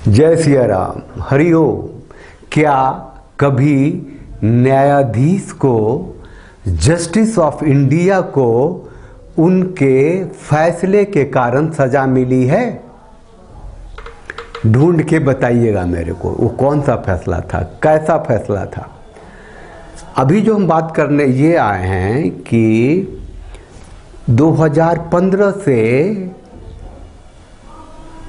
जय सिया राम, हरिओम। क्या कभी न्यायाधीश को, जस्टिस ऑफ इंडिया को उनके फैसले के कारण सजा मिली है? ढूंढ के बताइएगा मेरे को, वो कौन सा फैसला था, कैसा फैसला था। अभी जो हम बात करने ये आए हैं कि 2015 से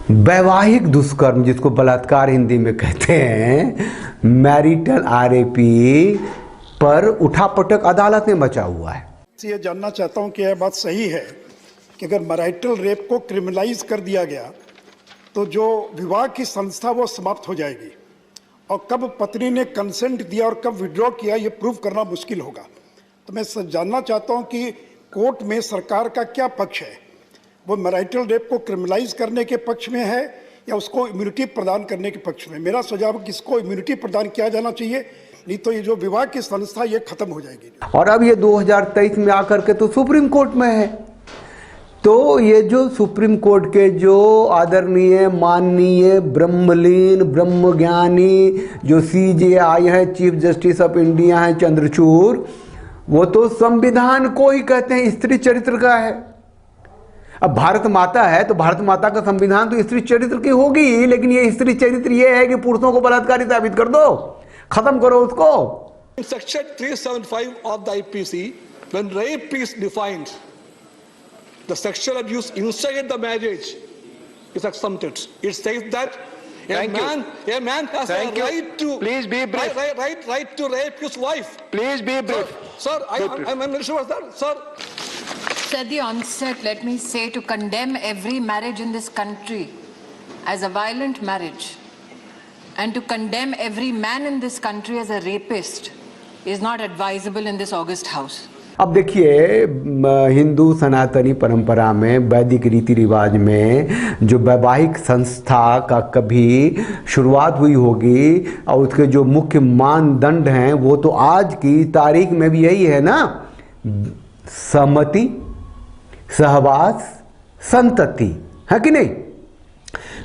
वैवाहिक दुष्कर्म, जिसको बलात्कार हिंदी में कहते हैं, मैरिटल आरएपी पर उठापटक अदालत में मचा हुआ है। ये जानना चाहता हूं कि यह बात सही है कि अगर मैरिटल रेप को क्रिमिनलाइज कर दिया गया तो जो विवाह की संस्था वो समाप्त हो जाएगी, और कब पत्नी ने कंसेंट दिया और कब विड्रॉ किया ये प्रूव करना मुश्किल होगा। तो मैं जानना चाहता हूं कि कोर्ट में सरकार का क्या पक्ष है, वो मैरिटल रेप को क्रिमिनलाइज करने के पक्ष में है या उसको इम्यूनिटी प्रदान करने के पक्ष में। मेरा सुझाव है कि इसको इम्यूनिटी प्रदान किया जाना चाहिए, नहीं तो ये जो विवाह की संस्था ये खत्म हो जाएगी। और अब ये 2023 में आकर के तो सुप्रीम कोर्ट में है। तो ये जो सुप्रीम कोर्ट के जो आदरणीय माननीय ब्रह्मलीन ब्रह्मज्ञानी जो CJI है, चीफ जस्टिस ऑफ इंडिया है चंद्रचूड़, वो तो संविधान को ही कहते हैं स्त्री चरित्र का है। अब भारत माता है तो भारत माता का संविधान तो स्त्री चरित्र की होगी, लेकिन ये स्त्री चरित्र ये है कि पुरुषों को बलात्कारी साबित कर दो, खत्म करो उसको। Section 375 of the IPC, when rape is defined, the sexual abuse inside the marriage is exempted. It says that a man has a right to please be brief. Right to rape his wife. Please be brief. Sir, I'm not sure of that, sir. At the onset, let me say, to condemn every marriage in this country as a violent marriage and to condemn every man in this country as a rapist is not advisable in this august house. अब देखिए, हिंदू सनातनी परंपरा में, वैदिक रीति रिवाज में जो वैवाहिक संस्था का कभी शुरुआत हुई होगी और उसके जो मुख्य मानदंड हैं वो तो आज की तारीख में भी यही है ना, सहमति, सहवास, संतति, है कि नहीं।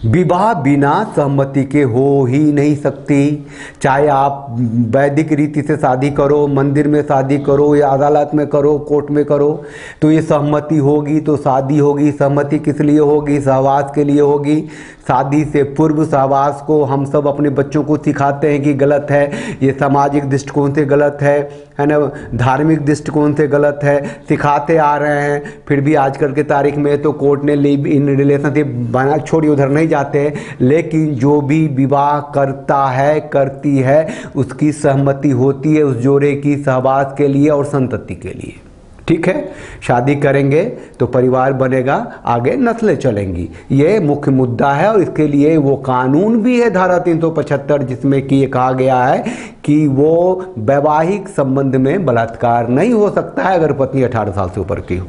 विवाह बिना सहमति के हो ही नहीं सकती। चाहे आप वैदिक रीति से शादी करो, मंदिर में शादी करो या अदालत में करो, कोर्ट में करो, तो ये सहमति होगी तो शादी होगी। सहमति किस लिए होगी? सहवास के लिए होगी। शादी से पूर्व सहवास को हम सब अपने बच्चों को सिखाते हैं कि गलत है, ये सामाजिक दृष्टिकोण से गलत है ना, धार्मिक दृष्टिकोण से गलत है, सिखाते आ रहे हैं। फिर भी आजकल के तारीख में तो कोर्ट ने लिव इन रिलेशनशिप बना, छोड़ी उधर नहीं जाते, लेकिन जो भी विवाह करता है, करती है, उसकी सहमति होती है उस जोड़े की सहवास के लिए और संतति के लिए। ठीक है, शादी करेंगे तो परिवार बनेगा, आगे नस्लें चलेंगी, ये मुख्य मुद्दा है। और इसके लिए वो कानून भी है, धारा 375, जिसमें कि ये कहा गया है कि वो वैवाहिक संबंध में बलात्कार नहीं हो सकता है अगर पत्नी 18 साल से ऊपर की हो।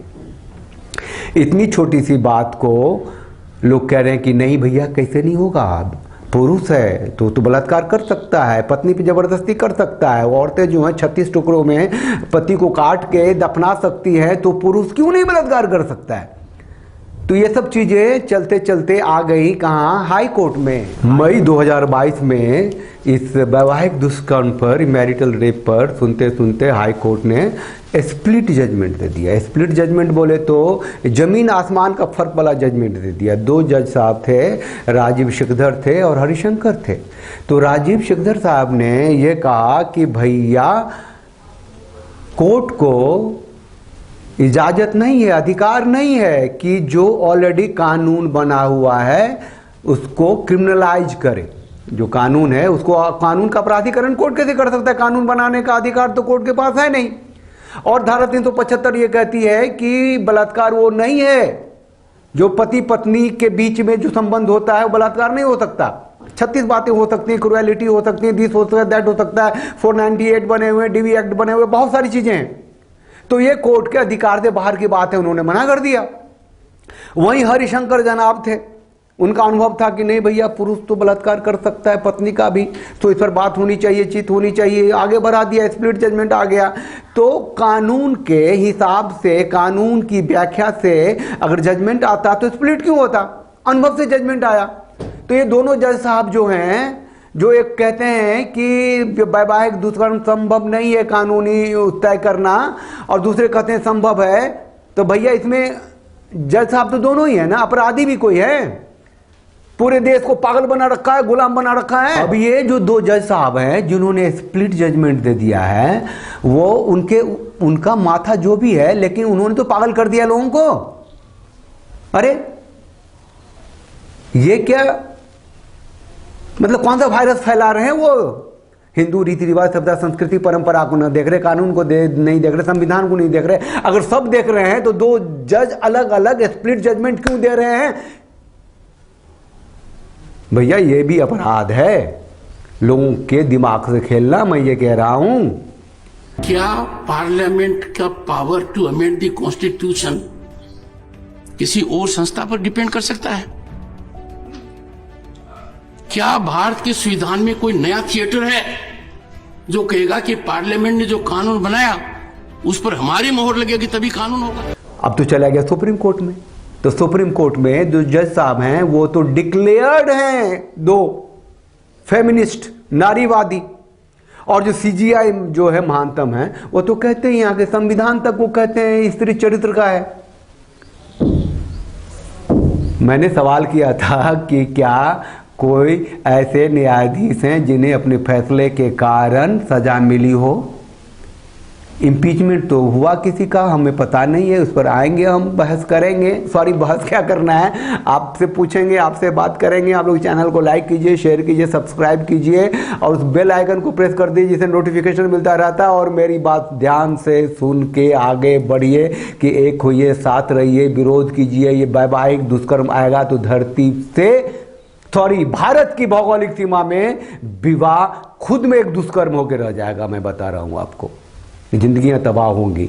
इतनी छोटी सी बात को लोग कह रहे हैं कि नहीं भैया, कैसे नहीं होगा, पुरुष है तो बलात्कार कर सकता है, पत्नी पे जबरदस्ती कर सकता है। औरतें जो हैं 36 टुकड़ों में पति को काट के दफना सकती हैं, तो पुरुष क्यों नहीं बलात्कार कर सकता है? तो ये सब चीजें चलते चलते आ गई कहाँ? हाई कोर्ट में। मई 2022 में इस वैवाहिक दुष्कर्म पर, मैरिटल रेप पर सुनते सुनते हाई कोर्ट ने स्प्लिट जजमेंट दे दिया। स्प्लिट जजमेंट बोले तो जमीन आसमान का फर्क वाला जजमेंट दे दिया। 2 जज साहब थे, राजीव शेखर थे और हरिशंकर थे। तो राजीव शेखर साहब ने ये कहा कि भैया, कोर्ट को इजाजत नहीं है, अधिकार नहीं है कि जो ऑलरेडी कानून बना हुआ है उसको क्रिमिनलाइज करे। जो कानून है उसको, कानून का प्राधिकरण कोर्ट कैसे कर सकता है? कानून बनाने का अधिकार तो कोर्ट के पास है नहीं। और धारा 375 ये कहती है कि बलात्कार वो नहीं है, जो पति पत्नी के बीच में जो संबंध होता है वो बलात्कार नहीं हो सकता। 36 बातें हो सकती हैं, क्रुएलिटी हो सकती है, दिस हो सकता है, दैट हो सकता है, 498 बने हुए, DV एक्ट बने हुए, बहुत सारी चीजें हैं। तो ये कोर्ट के अधिकार से बाहर की बात है, उन्होंने मना कर दिया। वहीं हरिशंकर जनाब थे, उनका अनुभव था कि नहीं भैया, पुरुष तो बलात्कार कर सकता है पत्नी का भी, तो इस पर बात होनी चाहिए, चित होनी चाहिए। आगे बढ़ा दिया, स्प्लिट जजमेंट आ गया। तो कानून के हिसाब से, कानून की व्याख्या से अगर जजमेंट आता तो स्प्लिट क्यों होता? अनुभव से जजमेंट आया। तो ये दोनों जज साहब जो हैं, जो एक कहते हैं कि वैवाहिक दुष्कर्म संभव नहीं है कानूनी तय करना, और दूसरे कहते हैं संभव है, तो भैया इसमें जज साहब तो दोनों ही है ना, अपराधी भी कोई है? पूरे देश को पागल बना रखा है, गुलाम बना रखा है। अब ये जो दो जज साहब हैं जिन्होंने स्प्लिट जजमेंट दे दिया है, वो उनका माथा जो भी है, लेकिन उन्होंने तो पागल कर दिया लोगों को। अरे ये क्या मतलब, कौन सा वायरस फैला रहे हैं वो? हिंदू रीति रिवाज, सभ्यता, संस्कृति, परंपरा को न देख रहे, कानून को नहीं देख रहे, संविधान को नहीं देख रहे। अगर सब देख रहे हैं तो दो जज अलग अलग स्प्लिट जजमेंट क्यों दे रहे हैं? भैया ये भी अपराध है, लोगों के दिमाग से खेलना, मैं ये कह रहा हूं। क्या पार्लियामेंट का power to amend the constitution किसी और संस्था पर डिपेंड कर सकता है? क्या भारत के संविधान में कोई नया थिएटर है जो कहेगा कि पार्लियामेंट ने जो कानून बनाया उस पर हमारी मोहर लगेगी तभी कानून होगा? अब तो चला गया सुप्रीम कोर्ट में। तो सुप्रीम कोर्ट में जो जज साहब हैं वो तो डिक्लेयर्ड हैं, दो फेमिनिस्ट, नारीवादी, और जो सीजीआई जो है महानतम है, वो तो कहते हैं यहाँ के संविधान तक वो कहते हैं स्त्री चरित्र का है। मैंने सवाल किया था कि क्या कोई ऐसे न्यायाधीश हैं जिन्हें अपने फैसले के कारण सजा मिली हो? इम्पीचमेंट तो हुआ किसी का, हमें पता नहीं है, उस पर आएंगे, हम बहस करेंगे। सॉरी, बहस क्या करना है, आपसे पूछेंगे, आपसे बात करेंगे। आप लोग चैनल को लाइक कीजिए, शेयर कीजिए, सब्सक्राइब कीजिए और उस बेल आइकन को प्रेस कर दीजिए जिससे नोटिफिकेशन मिलता रहता है। और मेरी बात ध्यान से सुन के आगे बढ़िए कि एक होइए, साथ रहिए, विरोध कीजिए। ये वैवाहिक दुष्कर्म आएगा तो धरती से, सॉरी, भारत की भौगोलिक सीमा में विवाह खुद में एक दुष्कर्म होकर रह जाएगा। मैं बता रहा हूं आपको, जिंदगियां तबाह होंगी।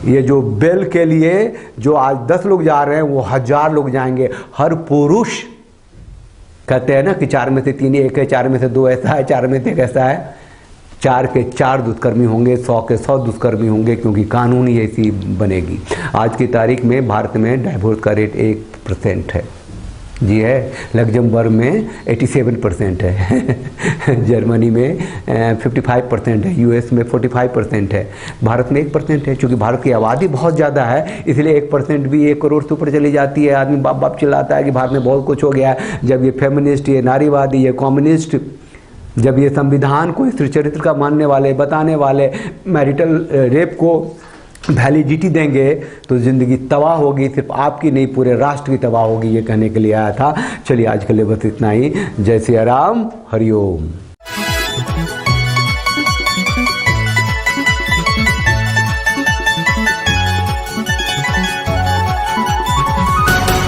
ये जो बेल के लिए जो आज 10 लोग जा रहे हैं वो 1000 लोग जाएंगे। हर पुरुष, कहते हैं ना कि 4 में से 3 एक है, 4 में से 2 ऐसा है, 4 में से 1 ऐसा है। 4 के 4 दुष्कर्मी होंगे, 100 के 100 दुष्कर्मी होंगे, क्योंकि कानून ही ऐसी बनेगी। आज की तारीख में भारत में डाइवोर्स का रेट 1% है। जी है, लग्जमबर्ग में 87% है, जर्मनी में 55% है, यूएस में 45% है, भारत में 1% है। क्योंकि भारत की आबादी बहुत ज़्यादा है, इसलिए 1% भी 1 करोड़ से ऊपर चली जाती है। आदमी बाप बाप चिल्लाता है कि भारत में बहुत कुछ हो गया है। जब ये फेमिनिस्ट, ये नारीवादी, ये कम्युनिस्ट, जब ये संविधान को स्त्री चरित्र का मानने वाले, बताने वाले मैरिटल रेप को वैलिडिटी देंगे तो ज़िंदगी तबाह होगी। सिर्फ आपकी नहीं, पूरे राष्ट्र की तबाह होगी, ये कहने के लिए आया था। चलिए आज के लिए बस इतना ही। जय सिया राम, हरिओम।